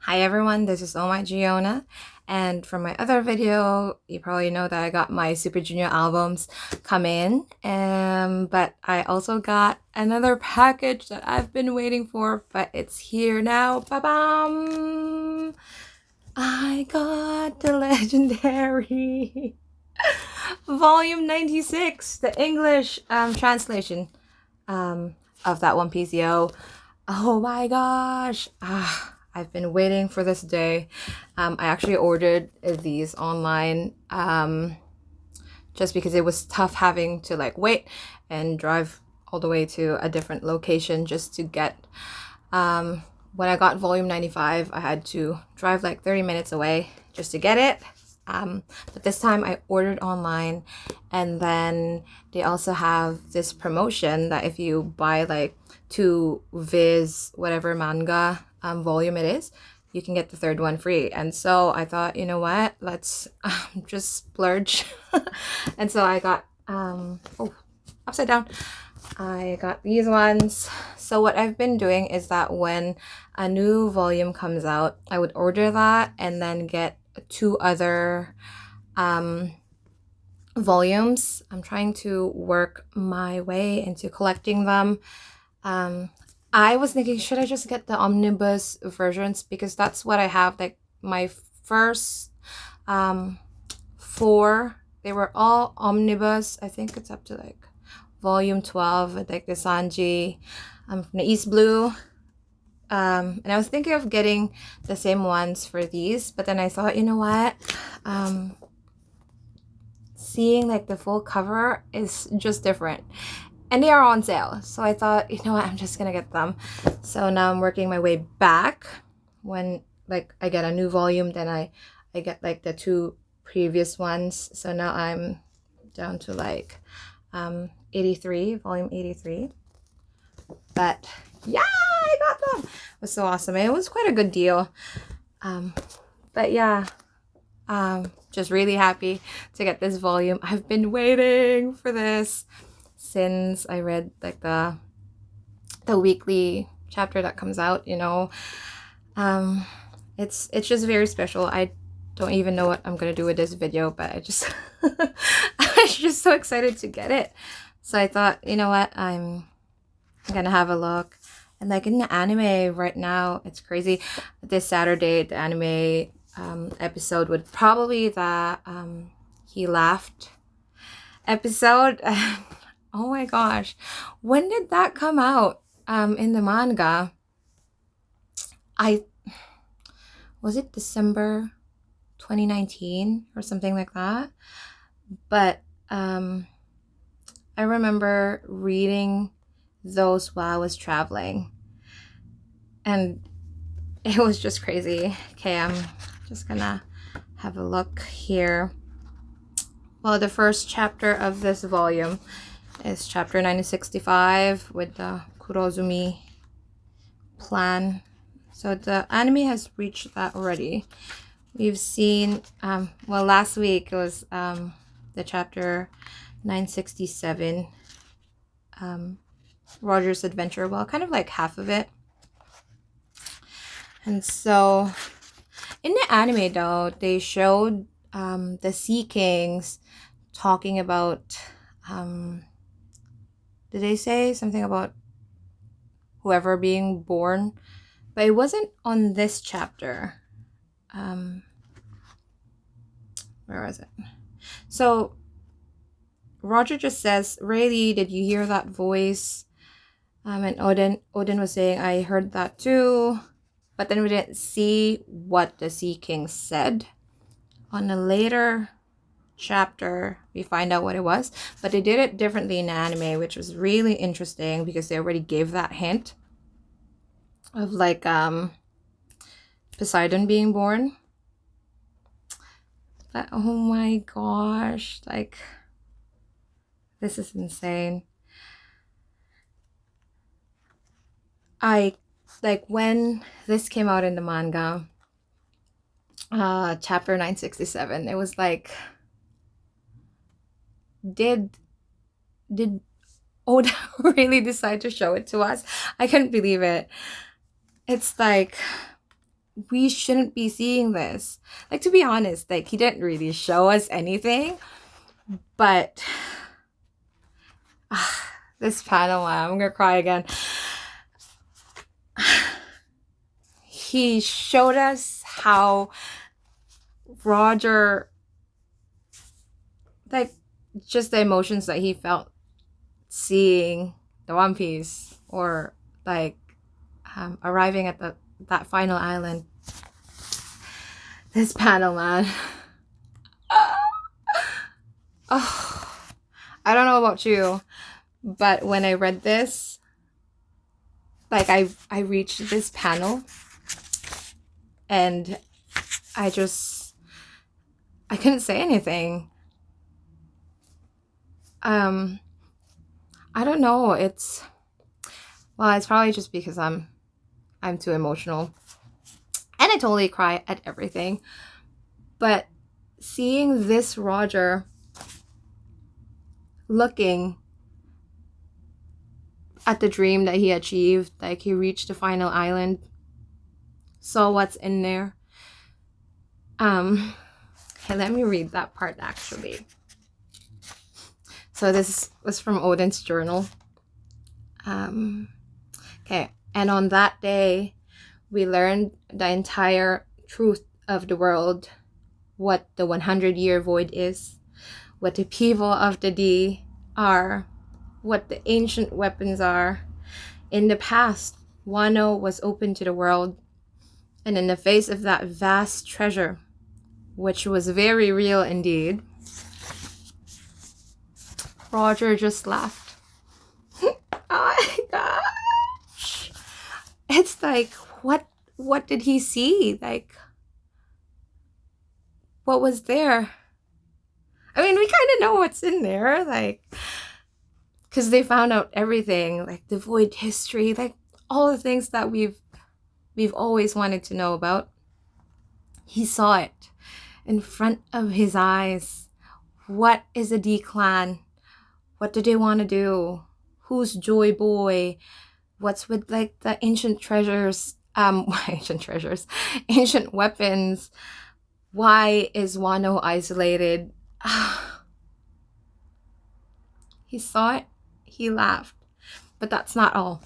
Hi everyone, this is Giona, and from my other video, you probably know that I got my Super Junior albums come in, but I also got another package that I've been waiting for, but it's here now. Ba-bam! I got the legendary Volume 96, the English translation of that One Piece, yo. Oh my gosh. I've been waiting for this day. I actually ordered these online just because it was tough having to like wait and drive all the way to a different location just to get when I got volume 95, I had to drive like 30 minutes away just to get it. But this time I ordered online, and then they also have this promotion that if you buy like 2 Viz whatever manga volume it is, you can get the third one free. And so I thought, you know what, let's just splurge. And so I got upside down, I got these ones. So what I've been doing is that when a new volume comes out, I would order that and then get 2 other volumes. I'm trying to work my way into collecting them. I was thinking, should I just get the omnibus versions, because that's what I have. Like my first 4, they were all omnibus. I think it's up to like volume 12, like the Sanji from the East Blue. And I was thinking of getting the same ones for these, but then I thought, you know what? Seeing like the full cover is just different. And they are on sale. So I thought, you know what? I'm just gonna get them. So now I'm working my way back. When like I get a new volume, then I get like the 2 previous ones. So now I'm down to like 83, volume 83. But yeah, I got them. It was so awesome. It was quite a good deal. But yeah, just really happy to get this volume. I've been waiting for this since I read like the weekly chapter that comes out, you know. It's just very special. I don't even know what I'm gonna do with this video, but I just I'm just so excited to get it. So I thought, you know what, I'm gonna have a look. And like in the anime right now, it's crazy. This Saturday, the anime episode would probably the He Laughed episode. Oh my gosh, when did that come out in the manga? Was it December 2019 or something like that? But I remember reading those while I was traveling, and it was just crazy. Okay, I'm just gonna have a look here. Well, the first chapter of this volume is chapter 965 with the Kurozumi plan. So the anime has reached that already. We've seen, well, last week it was the chapter 967, Roger's adventure. Well, kind of like half of it. And so in the anime though, they showed the Sea Kings talking about, did they say something about whoever being born? But it wasn't on this chapter. Where was it? So Roger just says, "Really, did you hear that voice?" And Odin was saying, "I heard that too." But then we didn't see what the Sea King said. On a later chapter, we find out what it was. But they did it differently in the anime, which was really interesting because they already gave that hint of like Poseidon being born. But oh my gosh, like this is insane. I like when this came out in the manga, chapter 967, it was like, did Oda really decide to show it to us? I couldn't believe it. It's like we shouldn't be seeing this. Like, to be honest, like, he didn't really show us anything, but this panel, I'm gonna cry again. He showed us how Roger, like, just the emotions that he felt seeing the One Piece, or like arriving at that final island. This panel, man. Oh, I don't know about you, but when I read this, like, I reached this panel and I couldn't say anything. I don't know. It's probably just because I'm too emotional, and I totally cry at everything. But seeing this Roger looking at the dream that he achieved, like he reached the final island, saw what's in there. Okay, let me read that part actually. So this was from Odin's journal. Okay, and on that day, we learned the entire truth of the world, what the 100-year void is, what the people of the day are, what the ancient weapons are. In the past, Wano was open to the world, and in the face of that vast treasure, which was very real indeed, Roger just laughed. Oh my gosh. It's like, what did he see? Like, what was there? I mean, we kind of know what's in there, like, because they found out everything, like the void history, like all the things that we've always wanted to know about. He saw it in front of his eyes. What is a D-clan? What do they want to do? Who's Joy Boy? What's with like the ancient treasures? Ancient weapons. Why is Wano isolated? He saw it, he laughed, but that's not all.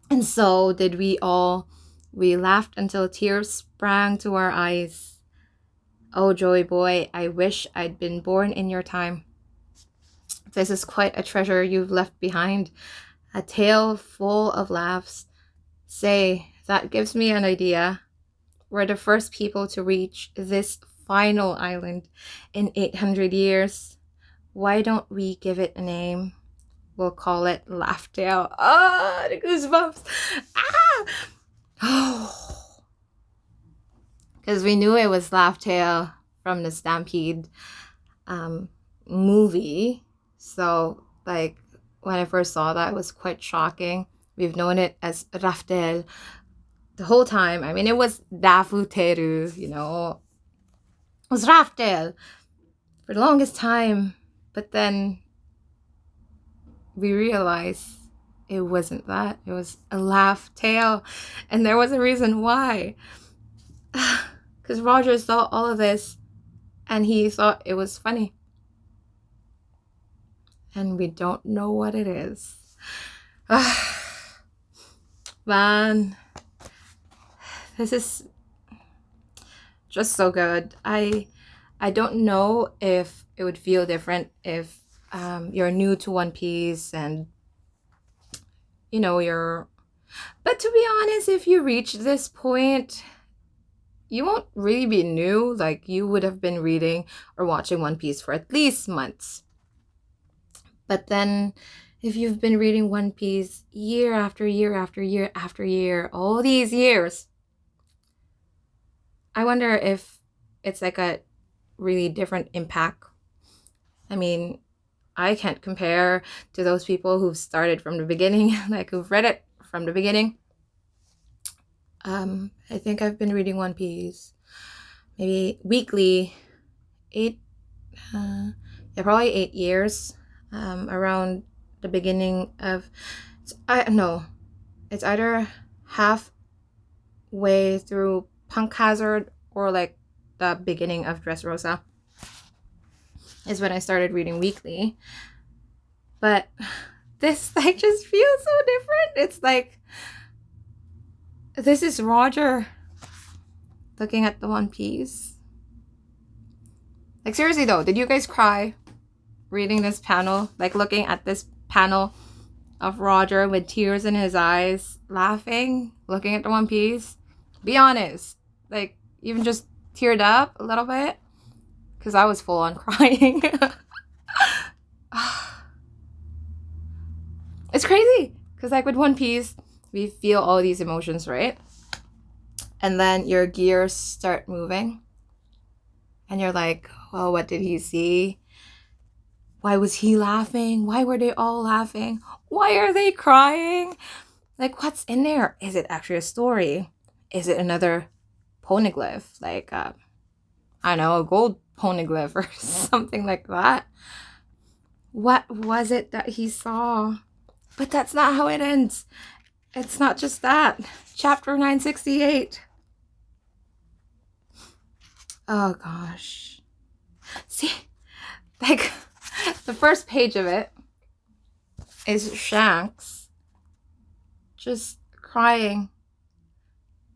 And so did we all. We laughed until tears sprang to our eyes. Oh, Joy Boy, I wish I'd been born in your time. This is quite a treasure you've left behind, a tale full of laughs. Say, that gives me an idea. We're the first people to reach this final island in 800 years. Why don't we give it a name? We'll call it Laughtale. Ah, the goosebumps. Ah! Oh. Because we knew it was Laughtale from the Stampede movie. So, like, when I first saw that, it was quite shocking. We've known it as Raftel the whole time. I mean, it was Dafuteru, you know. It was Raftel for the longest time. But then we realized it wasn't that. It was a Laughtale. And there was a reason why. Because Roger saw all of this and he thought it was funny. And we don't know what it is. Man, this is just so good. I don't know if it would feel different if you're new to One Piece and you know but to be honest, if you reach this point, you won't really be new. Like, you would have been reading or watching One Piece for at least months. But then if you've been reading One Piece year after year after year after year, all these years, I wonder if it's like a really different impact. I mean, I can't compare to those people who've started from the beginning, like who've read it from the beginning. I think I've been reading One Piece maybe weekly, probably 8 years, around the beginning of, it's either half way through Punk Hazard or like the beginning of Dressrosa is when I started reading weekly. But this like just feels so different. It's like, this is Roger looking at the One Piece. Like, seriously though, did you guys cry reading this panel? Like, looking at this panel of Roger with tears in his eyes, laughing, looking at the One Piece? Be honest. Like, even just teared up a little bit? Because I was full on crying. It's crazy. Because like with One Piece, we feel all these emotions, right? And then your gears start moving. And you're like, well, what did he see? Why was he laughing? Why were they all laughing? Why are they crying? Like, what's in there? Is it actually a story? Is it another poneglyph? Like, I don't know, a gold poneglyph or something like that? What was it that he saw? But that's not how it ends. It's not just that. Chapter 968. Oh, gosh. See? Like, the first page of it is Shanks just crying.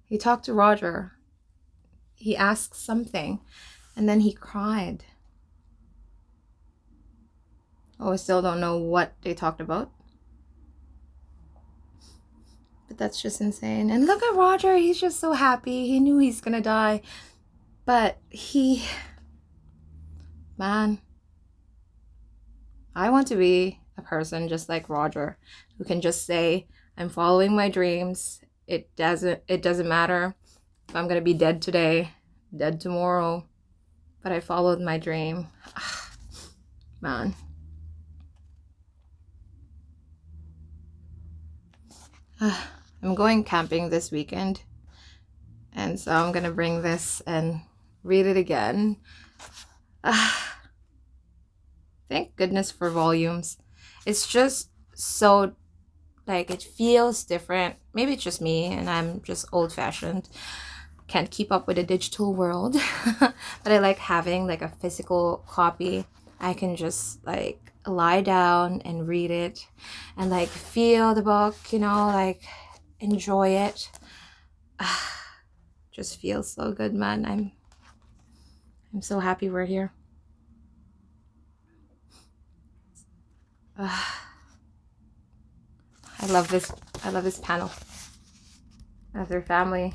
He talked to Roger. He asked something, and then he cried. Oh, I still don't know what they talked about. But that's just insane. And look at Roger. He's just so happy. He knew he's gonna die. But man, I want to be a person just like Roger, who can just say, I'm following my dreams. It doesn't matter if I'm gonna be dead today, dead tomorrow, but I followed my dream. Man. I'm going camping this weekend, and so I'm gonna bring this and read it again. Thank goodness for volumes. It's just so, like, it feels different. Maybe it's just me and I'm just old-fashioned, can't keep up with the digital world. But I like having like a physical copy. I can just like lie down and read it and like feel the book, you know, like enjoy it. Just feels so good, man. I'm so happy we're here. I love this panel as their family.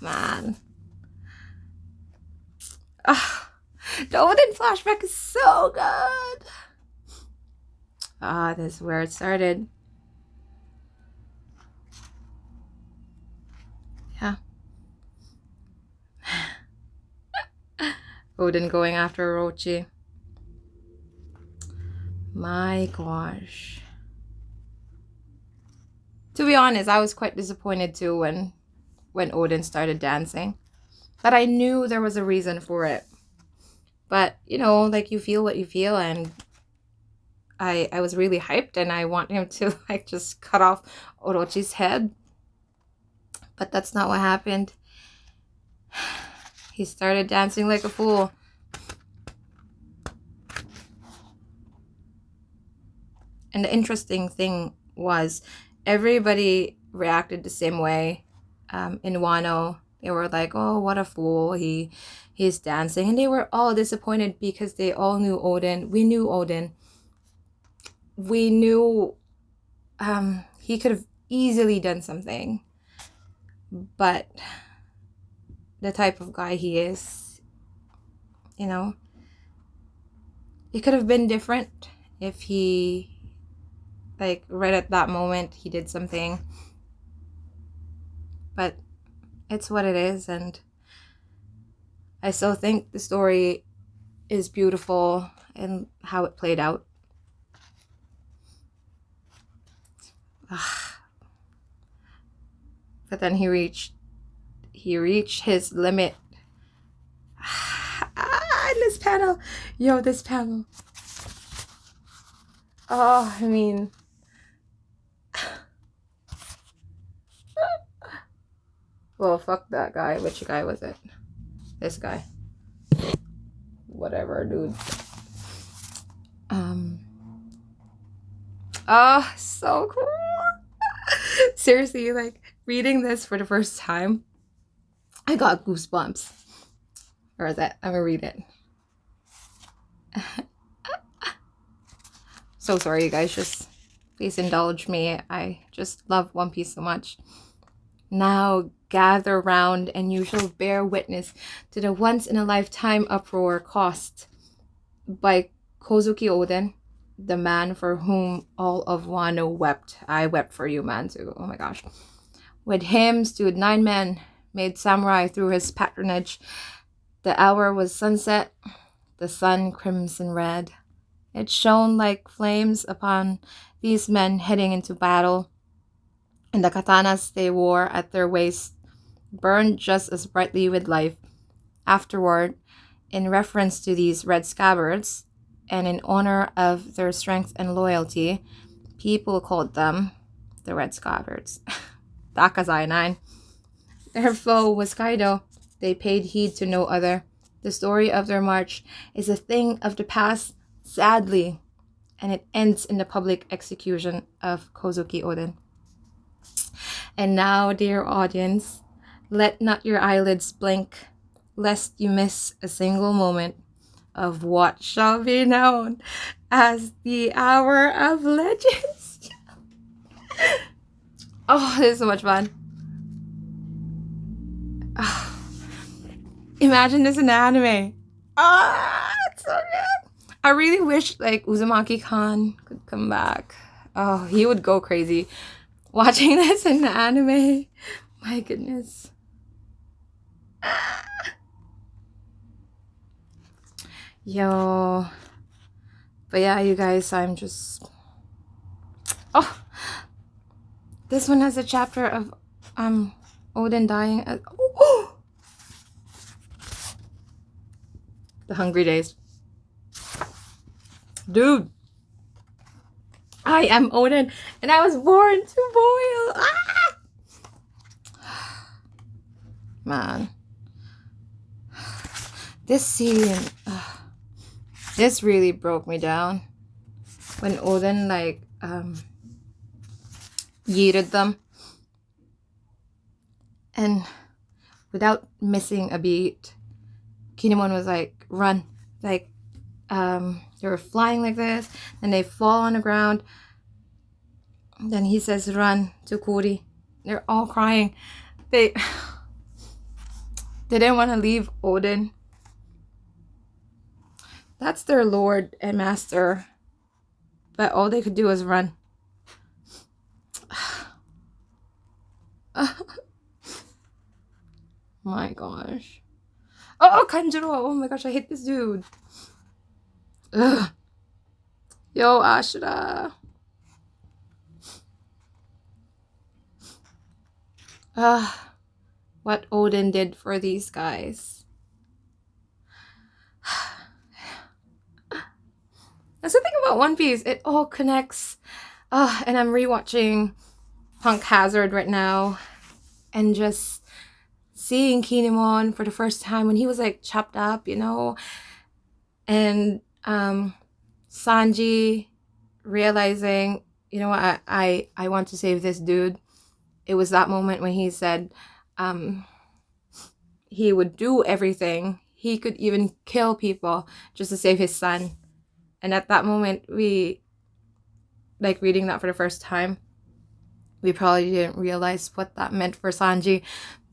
Man. The Odin flashback is so good. This is where it started. Yeah. Odin going after Orochi. My gosh. To be honest, I was quite disappointed too when Odin started dancing. But I knew there was a reason for it. But, you know, like, you feel what you feel, and I was really hyped, and I want him to like just cut off Orochi's head. But that's not what happened. He started dancing like a fool. And the interesting thing was everybody reacted the same way. In Wano, they were like, oh, what a fool, he's dancing. And they were all disappointed because they all knew Odin. We knew Odin. We knew he could have easily done something. But the type of guy he is, you know, it could have been different if he, like, right at that moment, he did something. But it's what it is, and I still think the story is beautiful and how it played out. But then he reached his limit. And this panel, yo, this panel. Oh, I mean, Well, fuck that guy. Which guy was it? This guy. Whatever, dude. Oh, so cool. Seriously, like reading this for the first time, I got goosebumps. Or is that? I'm gonna read it. So sorry, you guys. Just please indulge me. I just love One Piece so much. Now gather round, and you shall bear witness to the once-in-a-lifetime uproar caused by Kozuki Odin, the man for whom all of Wano wept. I wept for you, man, too. Oh my gosh. With him stood 9 men, made samurai through his patronage. The hour was sunset, the sun crimson red. It shone like flames upon these men heading into battle, and the katanas they wore at their waists burned just as brightly with life. Afterward, in reference to these red scabbards, and in honor of their strength and loyalty, people called them the Red Scabbards. The Akazai 9. Their foe was Kaido. They paid heed to no other. The story of their march is a thing of the past, sadly, and it ends in the public execution of Kozuki Odin. And now, dear audience, let not your eyelids blink, lest you miss a single moment of what shall be known as the Hour of Legends. Oh, this is so much fun. Oh, imagine this in anime. It's so good. I really wish like Uzumaki-kan could come back. Oh, he would go crazy watching this in the anime. My goodness. Yo. But yeah, you guys, I'm just... Oh! This one has a chapter of Odin dying. Oh! The Hungry Days. Dude! I am Odin, and I was born to boil! Ah! Man. This scene... this really broke me down. When Odin, like, yeeted them. And without missing a beat, Kinemon was like, run. Like, they were flying like this, and they fall on the ground. Then he says, run to Kori. They're all crying. They didn't want to leave Odin. That's their lord and master. But all they could do was run. My gosh. Oh, Kanjuro! Oh my gosh, I hate this dude. Ugh. Yo, Ashura. What Odin did for these guys. That's the thing about One Piece. It all connects. And I'm rewatching Punk Hazard right now. And just seeing Kinemon for the first time when he was like chopped up, you know. And Sanji realizing, you know what, I want to save this dude. It was that moment when he said he would do everything. He could even kill people just to save his son. And at that moment, we, like reading that for the first time, we probably didn't realize what that meant for Sanji.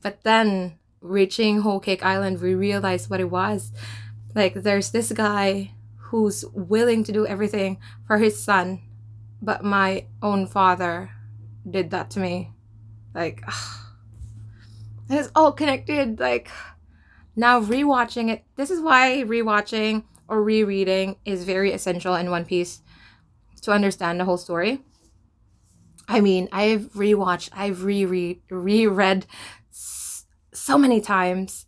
But then, reaching Whole Cake Island, we realized what it was. Like, there's this guy who's willing to do everything for his son, but my own father did that to me. Like, and it's all connected. Like, now rewatching it, this is why rewatching or rereading is very essential in One Piece to understand the whole story. I mean, I've rewatched, I've reread so many times,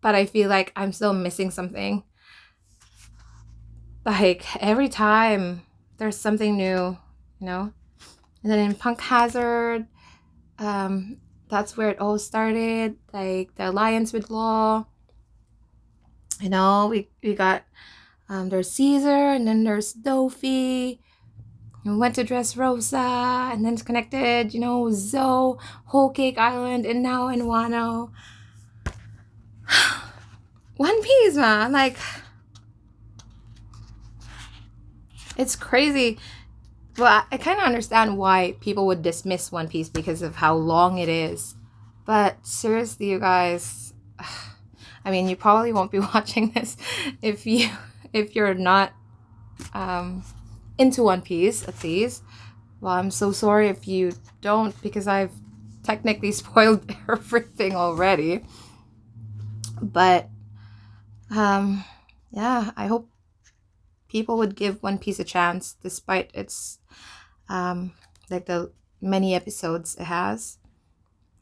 but I feel like I'm still missing something. Like, every time there's something new, you know? And then in Punk Hazard, that's where it all started. Like the alliance with Law. You know, we got there's Caesar, and then there's Dophie. We went to Dressrosa, and then it's connected, you know, Zoe, Whole Cake Island, and now in Wano. One Piece, man. Like, it's crazy. Well, I kind of understand why people would dismiss One Piece because of how long it is. But seriously, you guys, I mean, you probably won't be watching this if you're not into One Piece, at least. Well, I'm so sorry if you don't, because I've technically spoiled everything already. But yeah, I hope people would give One Piece a chance, despite its like the many episodes it has.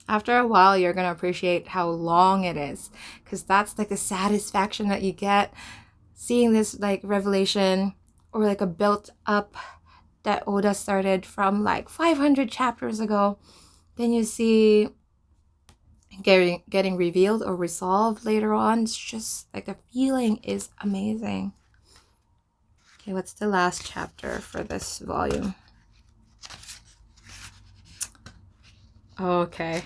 After a while, you're gonna appreciate how long it is, because that's like the satisfaction that you get seeing this like revelation, or like a built up that Oda started from like 500 chapters ago. Then you see getting revealed or resolved later on. It's just like the feeling is amazing. Okay, what's the last chapter for this volume? Okay,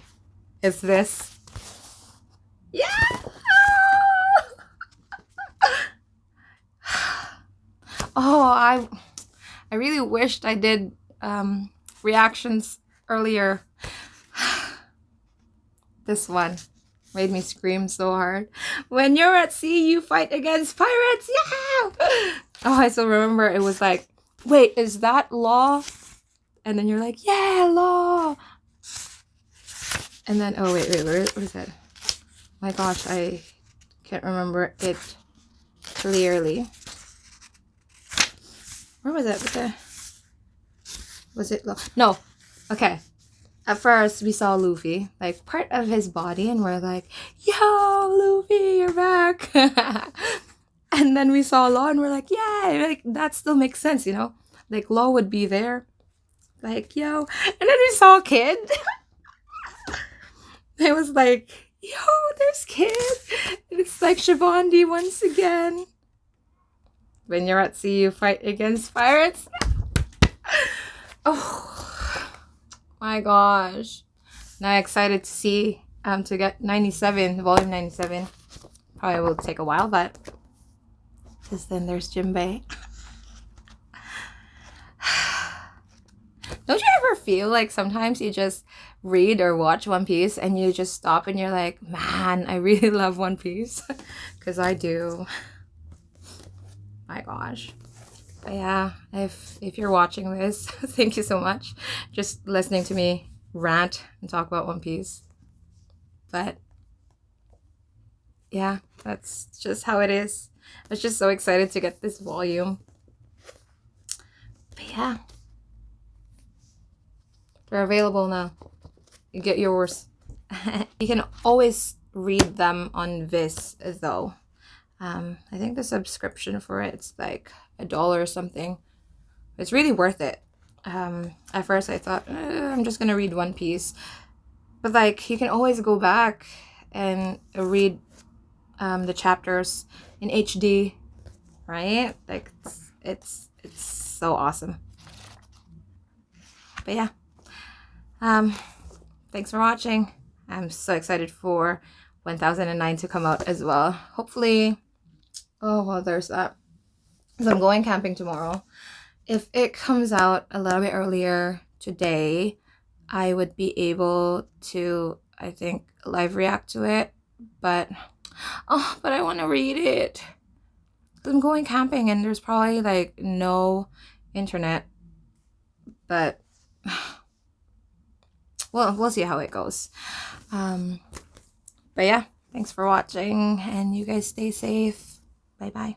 is this? Yeah. Oh, I really wished I did reactions earlier. This one made me scream so hard. When you're at sea, you fight against pirates. Yeah! Oh, I still remember it was like, wait, is that Law? And then you're like, yeah, Law. And then, oh, wait, where is it? My gosh, I can't remember it clearly. Where was it? Was it Law? No. Okay. At first, we saw Luffy, like, part of his body, and we're like, yo, Luffy, you're back. And then we saw Law, and we're like, yeah, like, that still makes sense, you know? Like, Law would be there, like, yo. And then we saw Kid. It was like, yo, there's Kid. It's like Shavandi once again. When you're at sea, you fight against pirates. Oh. My gosh. Now I'm excited to see to get 97, volume 97. Probably will take a while, but because then there's Jinbei. Don't you ever feel like sometimes you just read or watch One Piece and you just stop and you're like, man, I really love One Piece? Because I do. My gosh. But yeah, if you're watching this, thank you so much. Just listening to me rant and talk about One Piece. But yeah, that's just how it is. I was just so excited to get this volume. But yeah, they're available now. You get yours. You can always read them on Viz though. I think the subscription for it's like $1 or something. It's really worth it. At first I thought I'm just gonna read One Piece, but like you can always go back and read the chapters in HD, right? Like it's so awesome. But yeah, thanks for watching. I'm so excited for 1009 to come out as well. Hopefully, oh well, there's that. So I'm going camping tomorrow. If it comes out a little bit earlier today, I would be able to, I think, live react to it. But I want to read it. I'm going camping and there's probably like no internet. But well, we'll see how it goes. But yeah, thanks for watching and you guys stay safe. Bye bye.